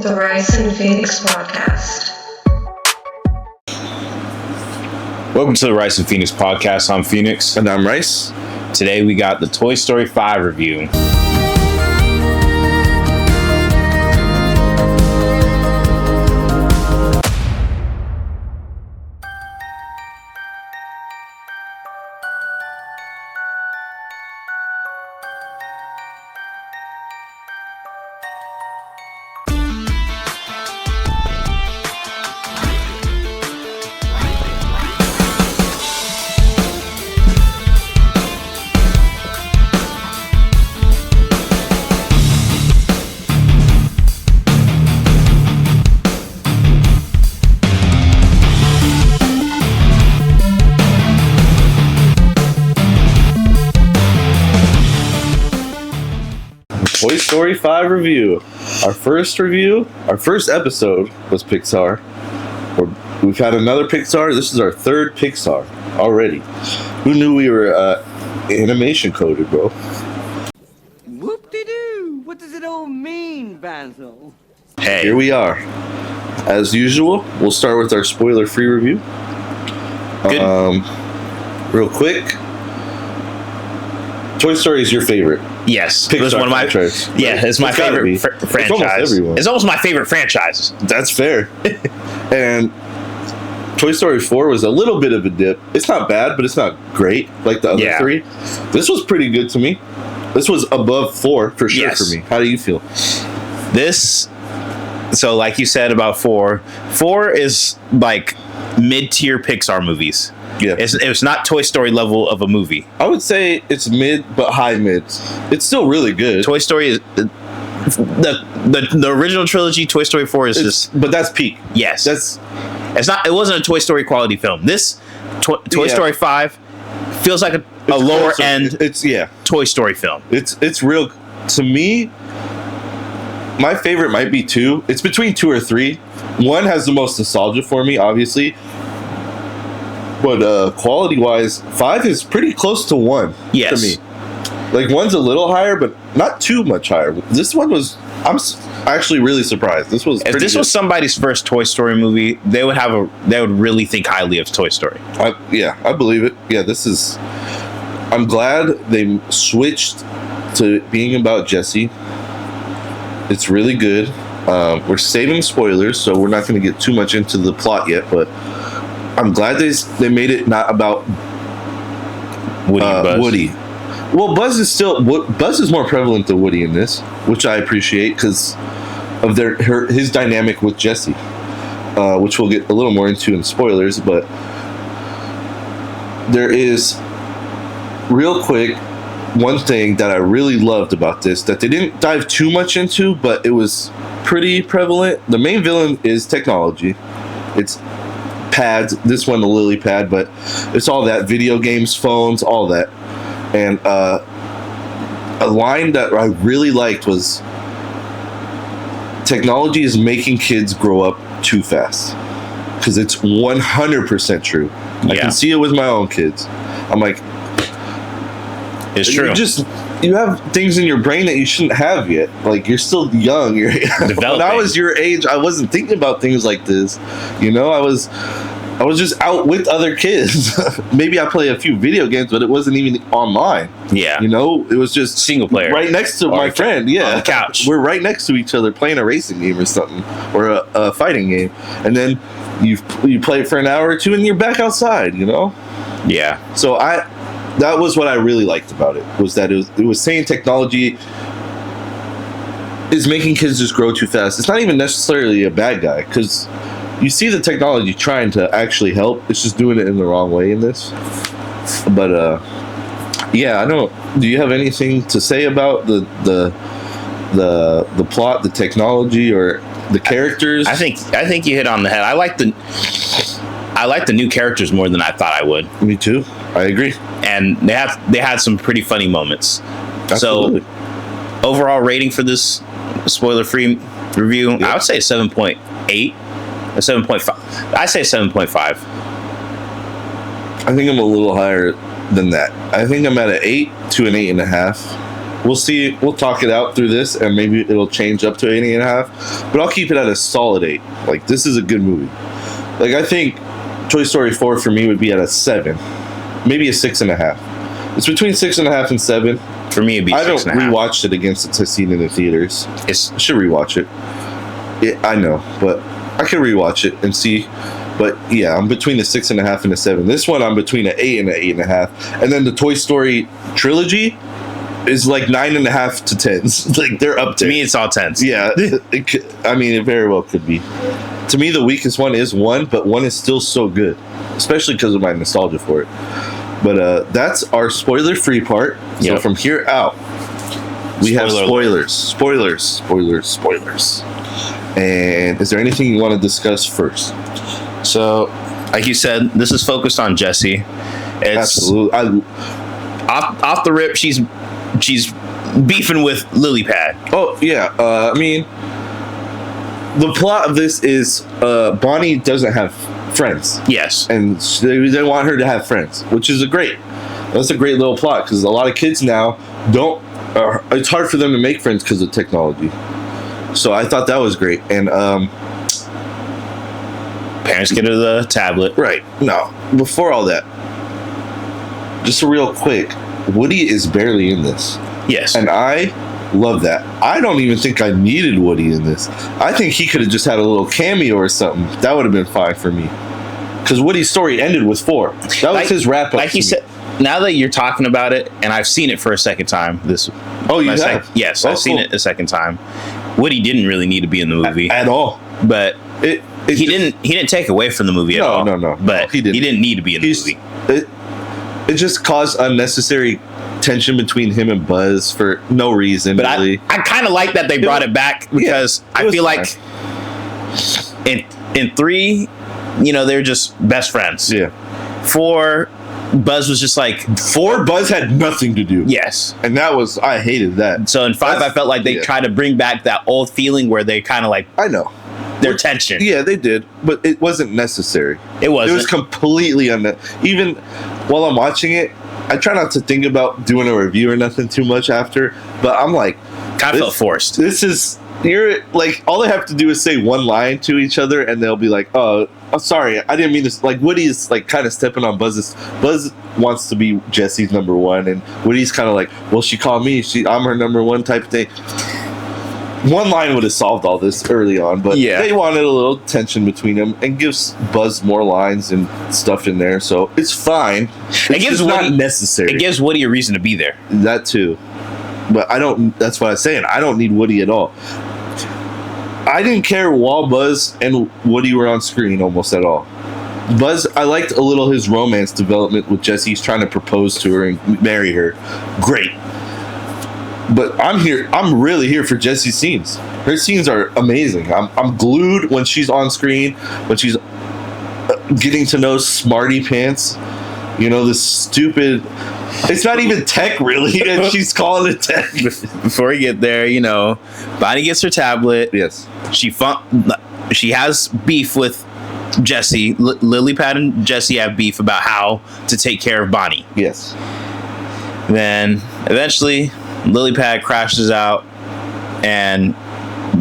The Rice and Phoenix Podcast. Welcome to the Rice and Phoenix Podcast. I'm Phoenix. And I'm Rice. Today we got the Toy Story 5 review. Toy Story 5 review. Our first episode was Pixar. We've had another Pixar. This is our third Pixar already. Who knew we were animation coded, bro? Whoop-de-doo! What does it all mean, Basil? Hey. Here we are. As usual, we'll start with our spoiler-free review. Good. Real quick. Toy Story is your favorite. Yes, Pixar it was one of my franchise. it's my favorite franchise. It's almost my favorite franchise. That's fair. And Toy Story 4 was a little bit of a dip. It's not bad, but it's not great like the other three. This was pretty good to me. This was above 4 for sure for me. How do you feel? So like you said about 4 is like mid-tier Pixar movies. Yeah. It's not Toy Story level of a movie. I would say it's mid, but high mid. It's still really good. Toy Story is the original trilogy. Toy Story 4 is but that's peak. Yes, it's not. It wasn't a Toy Story quality film. This Toy Story 5 feels like a lower end. Toy Story film. It's real to me. My favorite might be 2. It's between 2 or 3. 1 has the most nostalgia for me, obviously. But quality-wise, 5 is pretty close to 1 to me. Like 1's a little higher, but not too much higher. This one was. I'm actually really surprised. This was. If this was somebody's first Toy Story movie, they would really think highly of Toy Story. I believe it. Yeah, this is. I'm glad they switched to being about Jessie. It's really good. We're saving spoilers, so we're not going to get too much into the plot yet, but. I'm glad they made it not about Woody. Well, Buzz is more prevalent than Woody in this, which I appreciate because of his dynamic with Jessie, which we'll get a little more into in spoilers. But there is real quick one thing that I really loved about this that they didn't dive too much into, but it was pretty prevalent. The main villain is technology. It's pads, this one the lily pad, but it's all that, video games, phones, all that. And a line that I really liked was, technology is making kids grow up too fast, because it's 100% true. I can see it with my own kids. I'm like, it's true. You have things in your brain that you shouldn't have yet. Like, you're still young. When I was your age, I wasn't thinking about things like this. You know, I was just out with other kids. Maybe I play a few video games, but it wasn't even online. Yeah. You know, it was just single player. Right next to my friend. Yeah. On the couch. We're right next to each other playing a racing game or something, or a fighting game. And then you play it for an hour or two and you're back outside, you know? Yeah. So that was what I really liked about it, was that it was saying technology is making kids just grow too fast. It's not even necessarily a bad guy, because you see the technology trying to actually help. It's just doing it in the wrong way in this. But I don't. Do you have anything to say about the plot, the technology, or the characters? I think you hit on the head. I like the new characters more than I thought I would. Me too. I agree. And they had some pretty funny moments. Absolutely. So overall rating for this spoiler-free review, I would say 7.8, a 7.5. I say 7.5. I think I'm a little higher than that. I think I'm at an 8 to an 8.5. We'll see. We'll talk it out through this, and maybe it'll change up to 8.5. But I'll keep it at a solid 8. Like, this is a good movie. Like, I think Toy Story 4 for me would be at a 7, maybe a 6.5. It's between 6.5 and 7. For me, it'd be 6.5. I haven't rewatched it against the scene in the theaters. I should rewatch it. Yeah, I know, but I could rewatch it and see. But yeah, I'm between a 6.5 and a 7. This one, I'm between an 8 and an 8.5. And then the Toy Story trilogy is like 9.5 to 10s. Like, they're up there. To me, it's all 10s. Yeah, it very well could be. To me, the weakest one is 1, but 1 is still so good, especially because of my nostalgia for it. But that's our spoiler-free part. So from here out, we have spoilers. And is there anything you want to discuss first? So, like you said, this is focused on Jessie. Absolutely. Off the rip, she's beefing with Lily Pad. Oh yeah. I mean, the plot of this is Bonnie doesn't have friends. Yes, and they want her to have friends, which is that's a great little plot, because a lot of kids now don't. It's hard for them to make friends because of technology. So I thought that was great, and parents get her the tablet. Right. No, before all that, just a real quick, Woody is barely in this. Yes, and I love that. I don't even think I needed Woody in this. I think he could have just had a little cameo or something. That would have been fine for me. Because Woody's story ended with 4. That was his wrap up. Like you said, now that you're talking about it, and I've seen it for a second time. You have? Yes, I've seen it a second time. Woody didn't really need to be in the movie at all. But he didn't take away from the movie at all. No. But he didn't need to be in the movie. It just caused unnecessary tension between him and Buzz for no reason. But really. I kind of like that they brought it back, because I feel like in 3, they're just best friends. Yeah. 4, Buzz was just like 4. Buzz had nothing to do. Yes, and I hated that. So in 5, I felt like they tried to bring back that old feeling where they kind of like their tension. Yeah, they did, but it wasn't necessary. It wasn't. It was completely unnecessary. Even while I'm watching it, I try not to think about doing a review or nothing too much after, but I'm like, kind of felt forced. You're like, all they have to do is say one line to each other, and they'll be like, "Oh, I'm sorry, I didn't mean this." Like, Woody's like kind of stepping on Buzz's. Buzz wants to be Jessie's number 1, and Woody's kind of like, "Well, she called me. I'm her number 1" type of thing. One line would have solved all this early on, but they wanted a little tension between them and gives Buzz more lines and stuff in there, so it's fine. It's not necessary. It gives Woody a reason to be there. That too. But that's what I'm saying. I don't need Woody at all. I didn't care while Buzz and Woody were on screen almost at all. Buzz, I liked a little his romance development with Jessie. He's trying to propose to her and marry her. Great. But I'm really here for Jessie's scenes. Her scenes are amazing. I'm glued when she's on screen, when she's getting to know Smarty Pants. This stupid... It's not even tech, really, and she's calling it tech. Before we get there, Bonnie gets her tablet. Yes. She has beef with Jessie. Lily Pad and Jessie have beef about how to take care of Bonnie. Yes. Then, eventually, Lily Pad crashes out and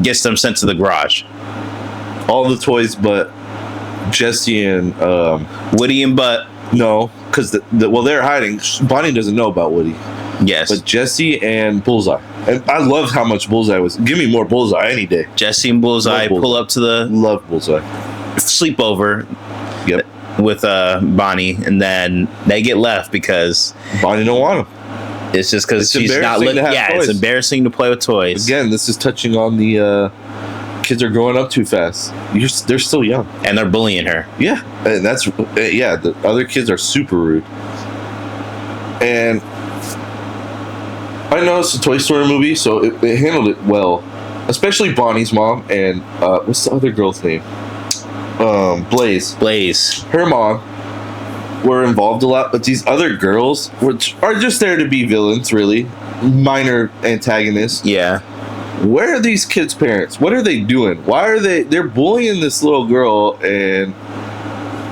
gets them sent to the garage. All the toys but Jessie and... Woody and Butt. No, because they're hiding. Bonnie doesn't know about Woody. Yes. But Jessie and Bullseye. And I loved how much Bullseye was. Give me more Bullseye any day. Jessie and Bullseye pull up to the... Love Bullseye. Sleepover. Yep. With Bonnie, and then they get left because... Bonnie don't want them. It's just because she's not... It's embarrassing to play with toys. Again, this is touching on the... kids are growing up too fast. They're still young, and they're bullying her. Yeah, and that's the other kids are super rude. And I know it's a Toy Story movie, so it handled it well, especially Bonnie's mom and what's the other girl's name? Blaze. Her mom were involved a lot, but these other girls, which are just there to be villains, really minor antagonists. Yeah. Where are these kids' parents? What are they doing? Why are they're bullying this little girl? And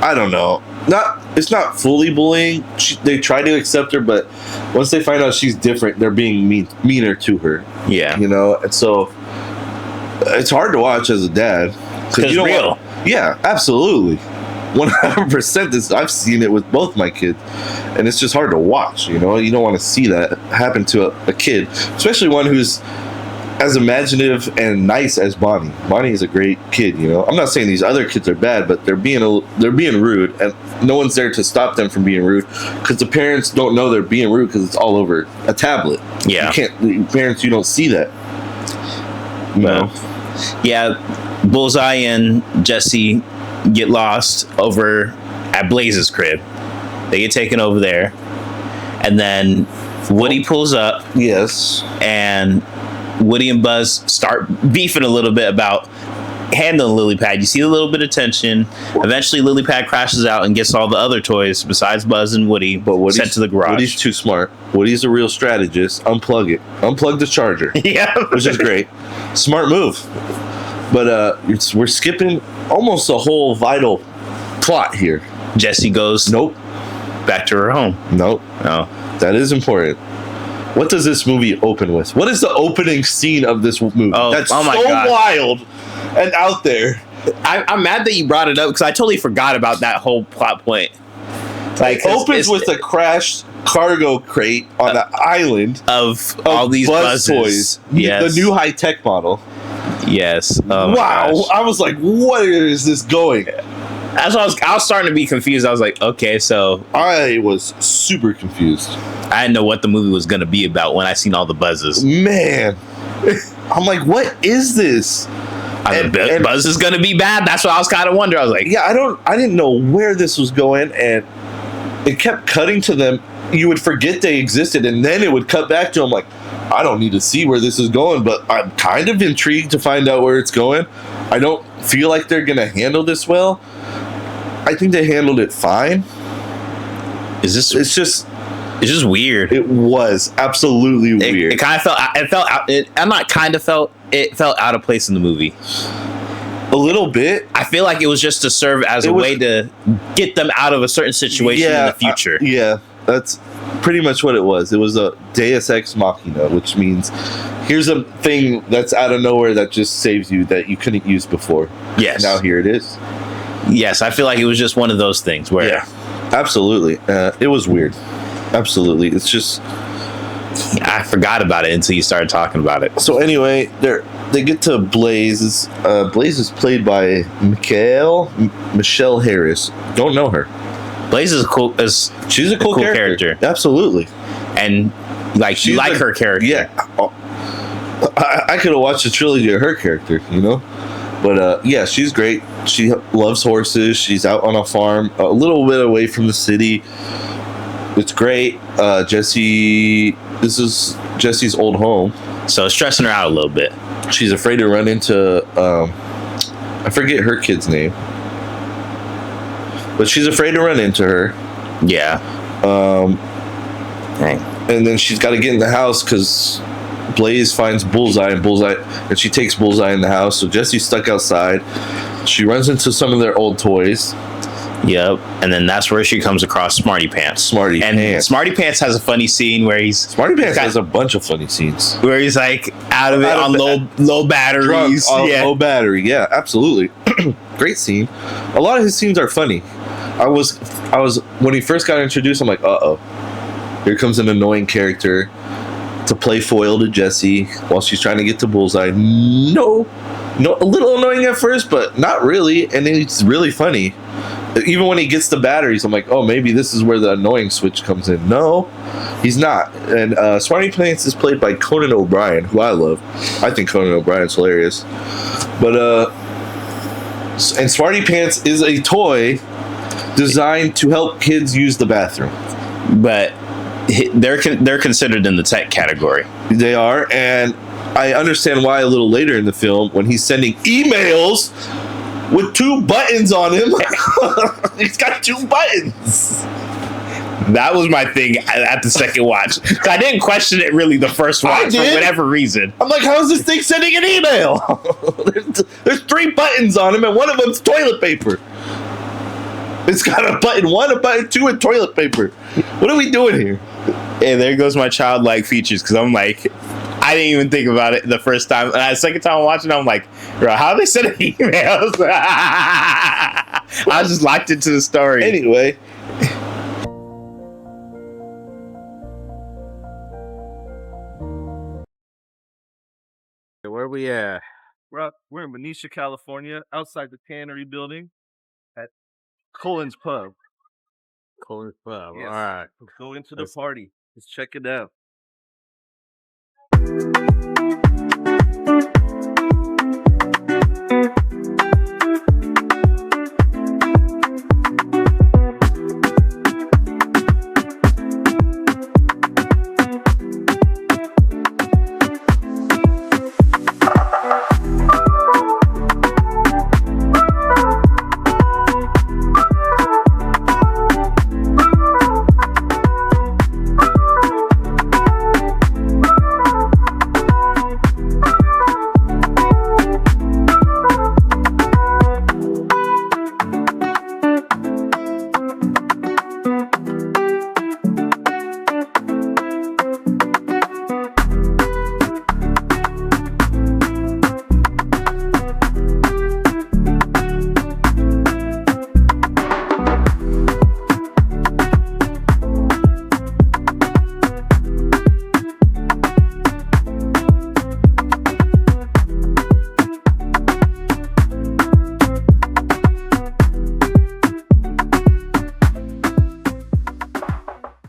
I don't know. it's not fully bullying. They try to accept her, but once they find out she's different, they're being meaner to her. Yeah. You know, and so it's hard to watch as a dad. Because you real. Yeah, absolutely. 100% this. I've seen it with both my kids, and it's just hard to watch. You know, you don't want to see that happen to a kid, especially one who's as imaginative and nice as Bonnie. Bonnie is a great kid. You know, I'm not saying these other kids are bad, but they're being rude, and no one's there to stop them from being rude because the parents don't know they're being rude because it's all over a tablet. Yeah, parents, you don't see that. No. Yeah, Bullseye and Jesse get lost over at Blaze's crib. They get taken over there, and then Woody pulls up. Yes, and Woody and Buzz start beefing a little bit about handling Lily Pad. You see a little bit of tension. Eventually, Lily Pad crashes out and gets all the other toys besides Buzz and Woody, but sent to the garage. Woody's too smart. Woody's a real strategist. Unplug it. Unplug the charger. Yeah, which is great. Smart move. But we're skipping almost the whole vital plot here. Jesse goes, nope, back to her home. Nope. No, that is important. What does this movie open with? What is the opening scene of this movie? That's my so God. wild and out there. I'm mad that you brought it up because I totally forgot about that whole plot point. Like, it opens with a crashed cargo crate on the island of all these Buzz toys. Yes. The new high-tech model. Yes. Oh wow. I was like, where is this going? That's what I was starting to be confused. I was like, okay, so I was super confused. I didn't know what the movie was going to be about when I seen all the buzzes. Man. I'm like, what is this? And Buzz is going to be bad. That's what I was kind of wondering. I was like, yeah, I didn't know where this was going, and it kept cutting to them. You would forget they existed, and then it would cut back to them like, I don't need to see where this is going, but I'm kind of intrigued to find out where it's going. I don't feel like they're going to handle this well. I think they handled it fine. It's just weird. It was absolutely weird. It kind of felt it felt out of place in the movie. A little bit. I feel like it was just to serve as a way to get them out of a certain situation in the future. Yeah, that's pretty much what it was. It was a Deus Ex Machina, which means here's a thing that's out of nowhere that just saves you that you couldn't use before. Yes. Now here it is. Yes, I feel like it was just one of those things where... Yeah, absolutely. It was weird. Absolutely. It's just... I forgot about it until you started talking about it. So anyway, they get to Blaze. Blaze is played by Michelle Harris. Don't know her. Blaze is she's a cool character. Absolutely. And like you like her character. Yeah. I could have watched a trilogy of her character, you know? But yeah, she's great. She loves horses. She's out on a farm, a little bit away from the city. It's great. Jesse, this is Jesse's old home. So it's stressing her out a little bit. She's afraid to run into, I forget her kid's name. But she's afraid to run into her. Yeah. And then she's got to get in the house because Blaze finds Bullseye, and she takes Bullseye in the house. So Jesse's stuck outside. She runs into some of their old toys. Yep. And then that's where she comes across Smarty Pants. Smarty Pants has a funny scene where Smarty Pants has a bunch of funny scenes where he's like out of it on low batteries. Low battery. Yeah, absolutely. Great scene. A lot of his scenes are funny. I was when he first got introduced, I'm like, uh-oh. Here comes an annoying character to play foil to Jessie while she's trying to get to Bullseye. No, a little annoying at first, but not really. And it's really funny. Even when he gets the batteries, I'm like, oh, maybe this is where the annoying switch comes in. No, he's not. And Smarty Pants is played by Conan O'Brien, who I love. I think Conan O'Brien's hilarious. But and Smarty Pants is a toy designed to help kids use the bathroom. But they're considered in the tech category. They are, and I understand why a little later in the film when he's sending emails with 2 buttons on him. He's got 2 buttons. That was my thing at the second watch. I didn't question it really the first watch for whatever reason. I'm like, how is this thing sending an email? There's 3 buttons on him, and one of them's toilet paper. It's got a button 1, a button 2, and toilet paper. What are we doing here? And there goes my childlike features, because I'm like, I didn't even think about it the first time. And the second time I'm watching, I'm like, bro, how are they sending emails? I was just locked into the story. Anyway. Where we at? We're in Benicia, California, outside the Tannery building at Cullens Pub. Cullens Pub. Yes. All right. Let's go into the party. Let's check it out.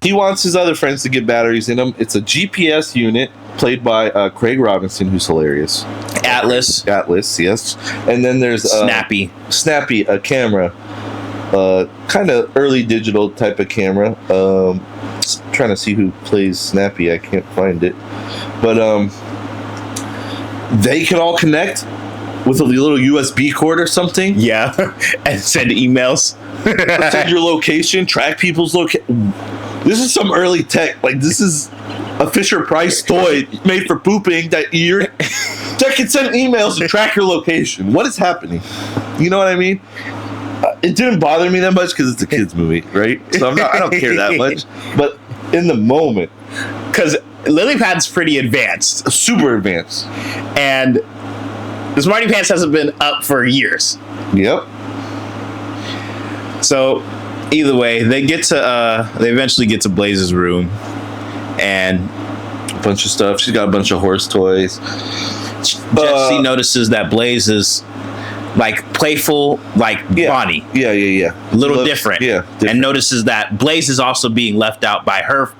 He wants his other friends to get batteries in them. It's a GPS unit played by Craig Robinson, who's hilarious. Atlas. Atlas, yes. And then there's Snappy, a camera. Kind of early digital type of camera. Trying to see who plays Snappy. I can't find it. But they can all connect with a little USB cord or something. Yeah. And send emails. Send your location, track people's location. This is some early tech. Like, this is a Fisher-Price toy made for pooping that can send emails and track your location. What is happening? You know what I mean? It didn't bother me that much because it's a kid's movie, right? So I don't care that much. But in the moment, Because LilyPad's pretty advanced. super advanced. And the Smarty Pants hasn't been up for years. Yep. So either way, they eventually get to Blaze's room, and A bunch of stuff. She's got a bunch of horse toys. Jesse notices that Blaze is like playful, like Bonnie. Yeah. A little different. Yeah. And notices that Blaze is also being left out by her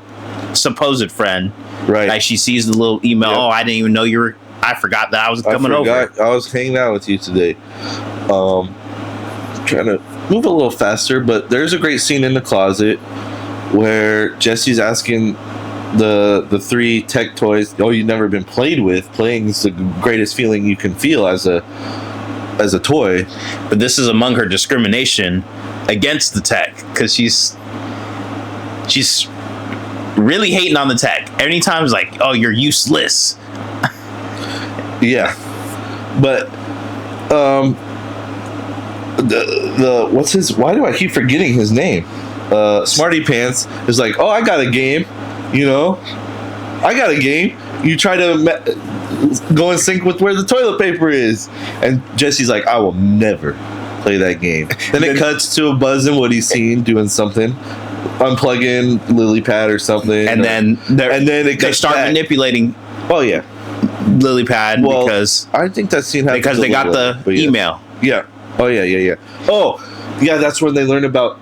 supposed friend. Right. Like, she sees the little email. Yep. Oh, I didn't even know you were. I forgot that I was coming over. I was hanging out with you today. Trying to move a little faster, but there's a great scene in the closet where Jesse's asking the 3 tech toys, oh, you've never been played with. Playing is the greatest feeling you can feel as a toy. But this is among her discrimination against the tech, because she's really hating on the tech. Anytime it's like, oh, you're useless. Yeah, but the what's his? Why do I keep forgetting his name? Smarty Pants is like, oh, I got a game. You know, I got a game. You try to go in sync with where the toilet paper is, and Jesse's like, I will never play that game. Then it cuts to a Buzz and Woody scene doing something, unplugging LilyPad or something, And then they start manipulating. Oh yeah, LilyPad, because I think that scene happens they got the email. Yeah. Oh yeah. Oh yeah, that's when they learn about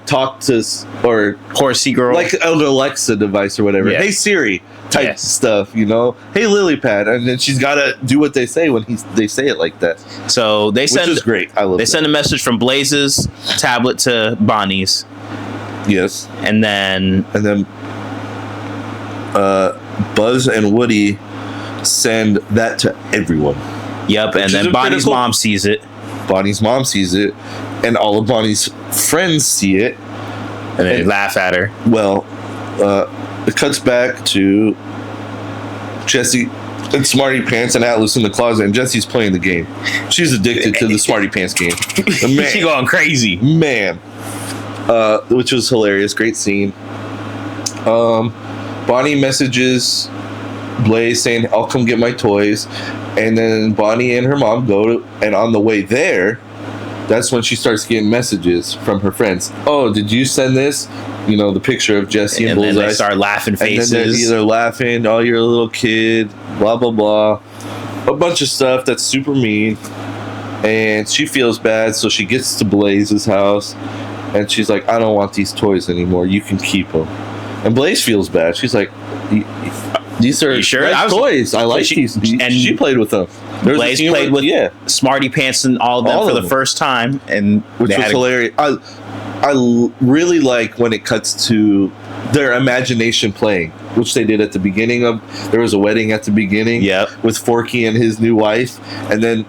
talk to or Horsey girl, like an Alexa device or whatever. Yeah. Hey Siri type Yes. stuff, you know. Hey LilyPad, and then she's got to do what they say when they say it like that. So they Which send is great. I love. They that. send a message from Blaze's tablet to Bonnie's, Yes, and then Buzz and Woody send that to everyone. Yep, and Which then is Bonnie's critical. mom sees it, Bonnie's mom sees it, and all of Bonnie's friends see it. and they And- laugh at her. Well, it cuts back to Jesse and Smarty Pants and Atlas in the closet, and Jesse's playing the game. She's addicted to the Smarty Pants game. She going crazy. Man, which was hilarious. Great scene. Bonnie messages Blaze saying, "I'll come get my toys," and then Bonnie and her mom and on the way there, that's when she starts getting messages from her friends. Oh, did you send this? You know, the picture of Jesse and Bullseye. Then they start laughing faces. And then they're either laughing, "Oh, you're a little kid," blah blah blah, a bunch of stuff that's super mean. And she feels bad, so she gets to Blaze's house, and she's like, "I don't want these toys anymore. You can keep them." And Blaze feels bad. She's like, "These are nice toys. I like these." And she played with them. Blaze played with Smarty Pants and all of them for the first time, and which was hilarious. I really like when it cuts to their imagination playing, which they did at the beginning of. There was a wedding at the beginning, with Forky and his new wife, and then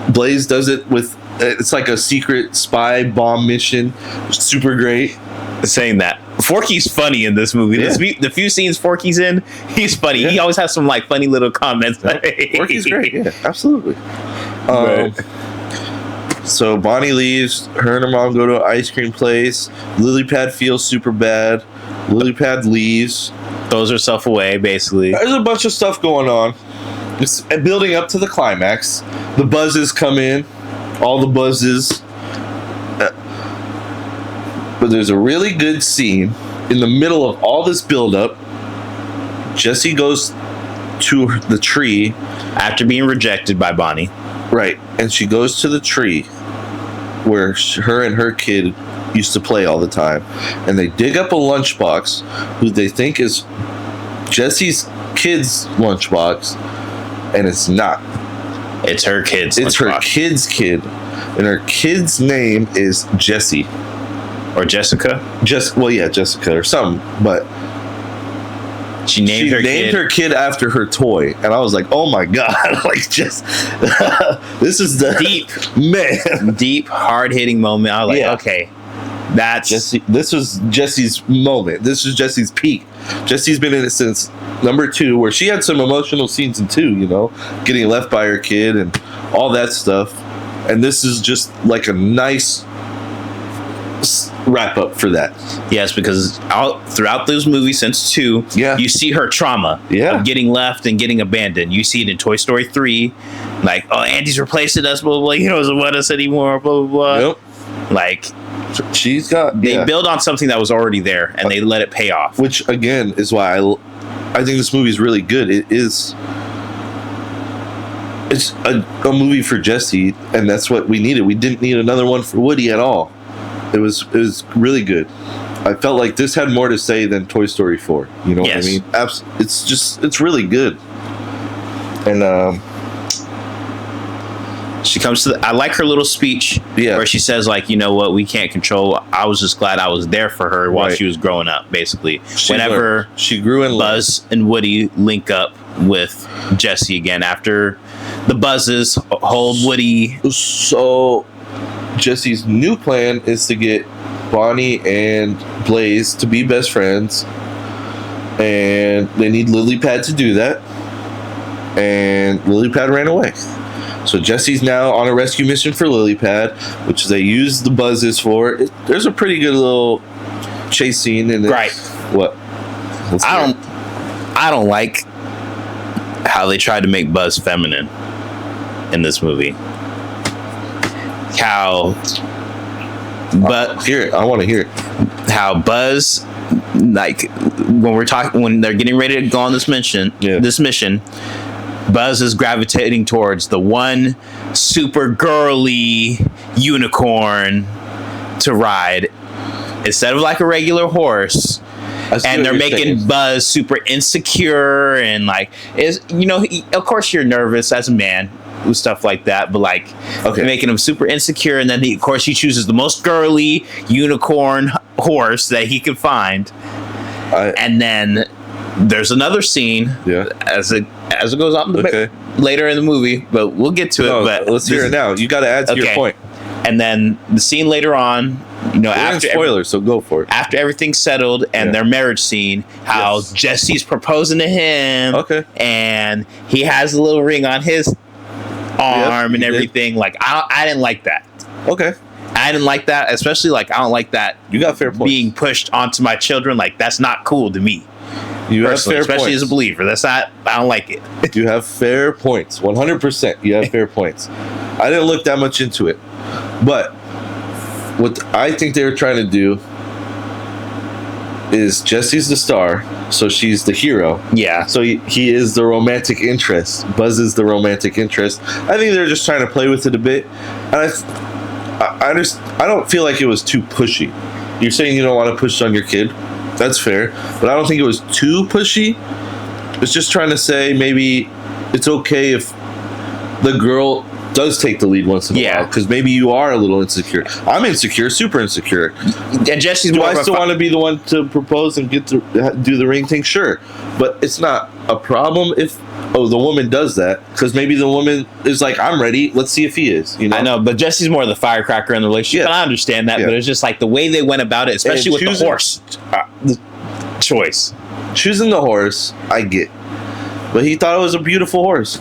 Blaze does it with. It's like a secret spy bomb mission. Super great. Saying that Forky's funny in this movie. The few scenes Forky's in, he's funny. He always has some like funny little comments. Forky's great. Yeah, absolutely. So Bonnie leaves. Her and her mom go to an ice cream place. Lily Pad feels super bad. Lily Pad leaves. Throws herself away, basically. There's a bunch of stuff going on. It's building up to the climax. The buzzes come in. All the buzzes. But there's a really good scene in the middle of all this buildup. Jesse goes to the tree after being rejected by Bonnie. Right. And she goes to the tree where her and her kid used to play all the time. And they dig up a lunchbox who they think is Jesse's kid's lunchbox. And it's not. It's her kid's It's lunchbox. her kid's kid. And her kid's name is Jesse. Or Jessica? Jessica or something. But she named her kid after her toy. And I was like, oh my God. Like, just this is the deep, hard-hitting moment. I was like, okay, that's Jesse. This was Jesse's moment. This was Jesse's peak. Jesse's been in it since number 2, where she had some emotional scenes in 2, you know, getting left by her kid and all that stuff. And this is just like a nice wrap up for that. Yes, because throughout those movies since 2, you see her trauma of getting left and getting abandoned. You see it in Toy Story 3, like, oh, Andy's replacing us, blah, blah, blah. He doesn't want us anymore, blah, blah, blah. Yep. Like, she's got... They build on something that was already there, and they let it pay off. Which, again, is why I think this movie is really good. It's a movie for Jesse, and that's what we needed. We didn't need another one for Woody at all. It was really good. I felt like this had more to say than Toy Story 4. You know what I mean? It's really good. And she comes to I like her little speech where she says, like, you know what, we can't control. I was just glad I was there for her while she was growing up, basically. Whenever she grew and Buzz and Woody link up with Jesse again after the buzzes hold Woody. So Jesse's new plan is to get Bonnie and Blaze to be best friends, and they need Lily Pad to do that, and Lily Pad ran away. So Jesse's now on a rescue mission for Lily Pad, which they use the buzzes for. There's a pretty good little chase scene in it. Right. What? I don't like how they tried to make Buzz feminine in this movie. But hear it. I want to hear it. How Buzz, like, when they're getting ready to go on this mission, Buzz is gravitating towards the one super girly unicorn to ride instead of like a regular horse. And they're making Buzz super insecure and like, of course you're nervous as a man with stuff like that, but like making him super insecure, and then of course he chooses the most girly unicorn horse that he can find. And then there's another scene as it goes on later in the movie, but we'll get to it. But let's hear it now. You got to add to your point. And then the scene later on, after spoilers, so go for it. After everything's settled and their marriage scene, how Jesse's proposing to him, and he has a little ring on his arm and everything. Like I didn't like that. I didn't like that, especially like I don't like that You got fair points. being pushed onto my children. Like that's not cool to me. You have Personally, fair especially points. as a believer. That's not. I don't like it. You have fair points. 100%. You have fair points. I didn't look that much into it. But what I think they were trying to do is Jesse's the star, so she's the hero. Yeah. So he is the romantic interest. Buzz is the romantic interest. I think they're just trying to play with it a bit. And I don't feel like it was too pushy. You're saying you don't want to push on your kid. That's fair. But I don't think it was too pushy. It's just trying to say maybe it's okay if the girl does take the lead once in a while. Because maybe you are a little insecure. I'm insecure, super insecure. And Jesse's Do more I of a still want to be the one to propose and get to do the ring thing? Sure. But it's not a problem if the woman does that. Because maybe the woman is like, I'm ready. Let's see if he is. You know? I know, but Jesse's more of the firecracker in the relationship. And I understand that, but it's just like the way they went about it, especially with the horse choice. Choosing the horse, I get. But he thought it was a beautiful horse.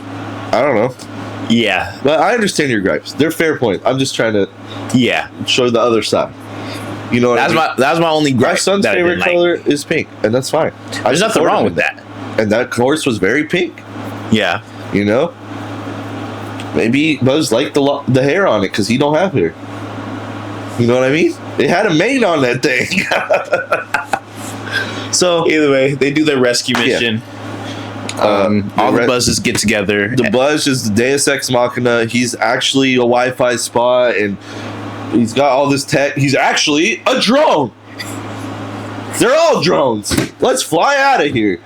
I don't know. Yeah. But I understand your gripes. They're fair points. I'm just trying to show the other side. You know what I mean? That's my only gripe. My son's favorite color is pink, and that's fine. There's nothing wrong with that. And that horse was very pink. Yeah. You know? Maybe Buzz liked the hair on it because he don't have hair. You know what I mean? They had a mane on that thing. So either way, they do their rescue mission. All the Buzzes get together. The Buzz is the Deus Ex Machina. He's actually a Wi-Fi spot, and he's got all this tech. He's actually a drone. They're all drones. Let's fly out of here.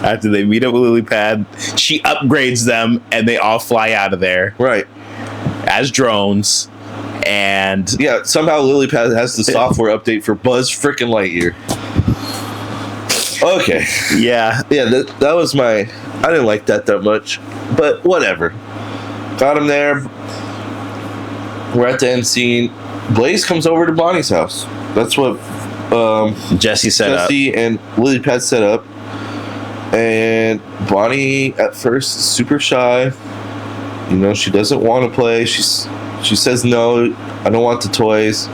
After they meet up with Lily Pad, she upgrades them, and they all fly out of there. Right. As drones. And yeah, somehow Lily Pad has the software update for Buzz freaking Lightyear. Okay. Yeah. Yeah, that was I didn't like that much. But whatever. Got him there. We're at the end scene. Blaze comes over to Bonnie's house. That's what Jesse and Lily Pad set up. And Bonnie at first is super shy. You know, she doesn't want to play. She says no, I don't want the toys.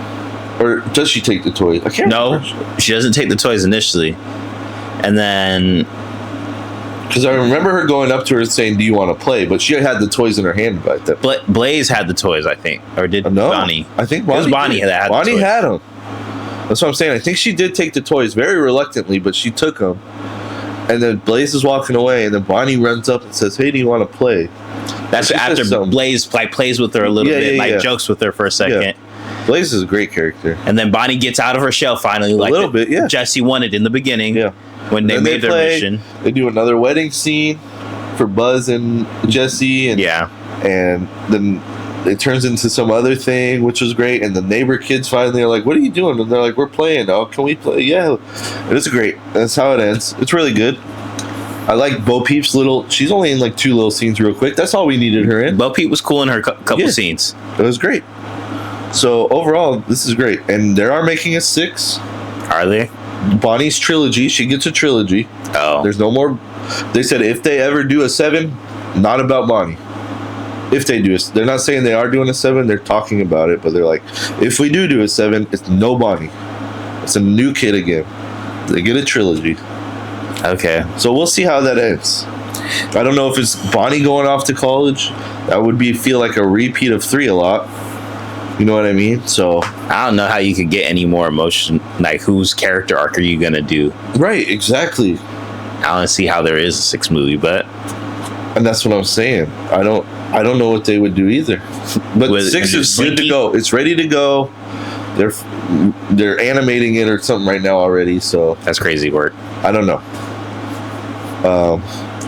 Or does she take the toys? I can't remember. She doesn't take the toys initially. And then because I remember her going up to her and saying, do you want to play? But she had the toys in her hand by that. Blaze had the toys, I think. Or did Bonnie? I think Bonnie had the Bonnie toys. had them. That's what I'm saying. I think she did take the toys very reluctantly, but she took them. And then Blaze is walking away, and then Bonnie runs up and says, hey, do you want to play? That's after Blaze plays with her a little bit, jokes with her for a second. Yeah. Blaze is a great character. And then Bonnie gets out of her shell finally, a little bit, yeah. Jesse wanted in the beginning. Yeah. When they made their mission. They do another wedding scene for Buzz and Jesse. And, and then it turns into some other thing, which was great. And the neighbor kids finally are like, what are you doing? And they're like, we're playing. Oh, can we play? Yeah. It was great. That's how it ends. It's really good. I like Bo Peep's she's only in like 2 little scenes real quick. That's all we needed her in. Bo Peep was cool in her couple scenes. It was great. So overall, this is great. And they are making a 6. Are they? Bonnie's trilogy. She gets a trilogy. Oh. There's no more. They said if they ever do a 7, not about Bonnie. If they do they're not saying they are doing a 7. They're talking about it, but they're like, if we do a 7, it's no Bonnie. It's a new kid again. They get a trilogy. Okay. So we'll see how that ends. I don't know if it's Bonnie going off to college. That would feel like a repeat of 3 a lot. You know what I mean? So I don't know how you could get any more emotion. Like, whose character arc are you gonna do? Right, exactly. I don't see how there is a 6th movie, and that's what I'm saying. I don't know what they would do either. But 6 is good to go. It's ready to go. They're animating it or something right now already. So that's crazy work. I don't know.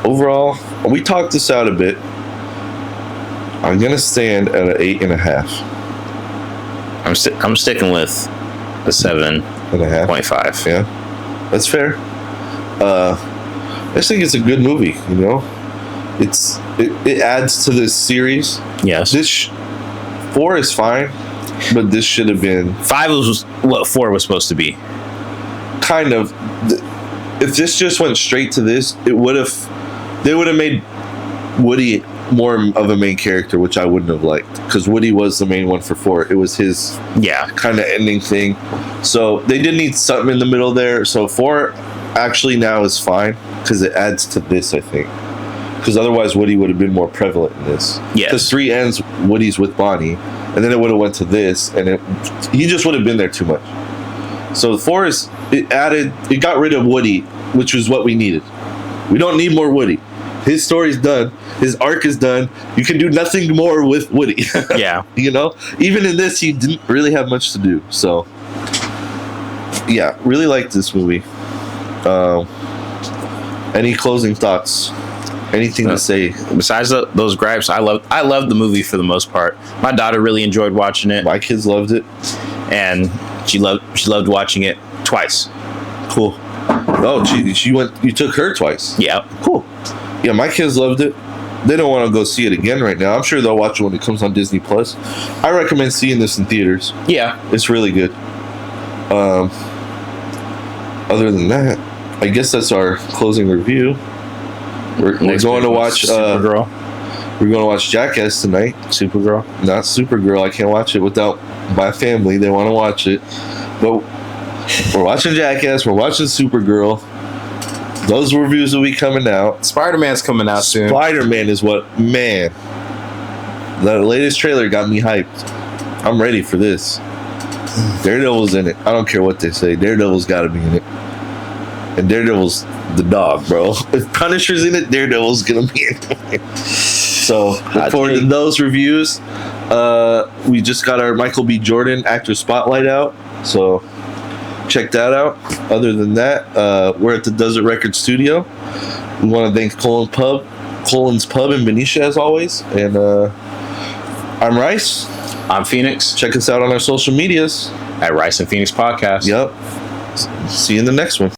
Overall, we talked this out a bit. I'm gonna stand at an 8.5. I'm sticking with a 7.5. Yeah, that's fair. I just think it's a good movie. You know, it adds to this series. Yes. This 4 is fine, but this should have been 5 was what 4 was supposed to be. Kind of. If this just went straight to this, they would have made Woody more of a main character, which I wouldn't have liked, because Woody was the main one for 4. It was his kind of ending thing. So they did need something in the middle there. So 4 actually now is fine because it adds to this, I think. Because otherwise Woody would have been more prevalent in this. Yes. Because 3 ends Woody's with Bonnie, and then it would have went to this, and he just would have been there too much. So 4 it got rid of Woody, which was what we needed. We don't need more Woody. His story's done. His arc is done. You can do nothing more with Woody. Yeah. You know? Even in this, he didn't really have much to do. So, yeah, really liked this movie. Any closing thoughts? Anything to say? Besides those gripes, I loved the movie for the most part. My daughter really enjoyed watching it. My kids loved it. And she loved watching it twice. Cool. Oh, she went. You took her twice. Yeah. Cool. Yeah, my kids loved it. They don't want to go see it again right now. I'm sure they'll watch it when it comes on Disney Plus. I recommend seeing this in theaters. Yeah. It's really good. Other than that, I guess that's our closing review. We're going to watch Supergirl. We're going to watch Jackass tonight. Supergirl. Not Supergirl. I can't watch it without my family. They want to watch it. But we're watching Jackass. We're watching Supergirl. Those reviews will be coming out. Spider-Man's coming out soon. Spider-Man is man. The latest trailer got me hyped. I'm ready for this. Daredevil's in it. I don't care what they say. Daredevil's got to be in it. And Daredevil's the dog, bro. If Punisher's in it, Daredevil's going to be in it. So, look forward to those reviews. We just got our Michael B. Jordan actor spotlight out. So, check that out. Other than that, we're at the Duzit Record Studio. We want to thank Cullens Pub in Benicia as always. And I'm Rice. I'm Phoenix. Check us out on our social medias At Rice and Phoenix Podcast. Yep. See you in the next one.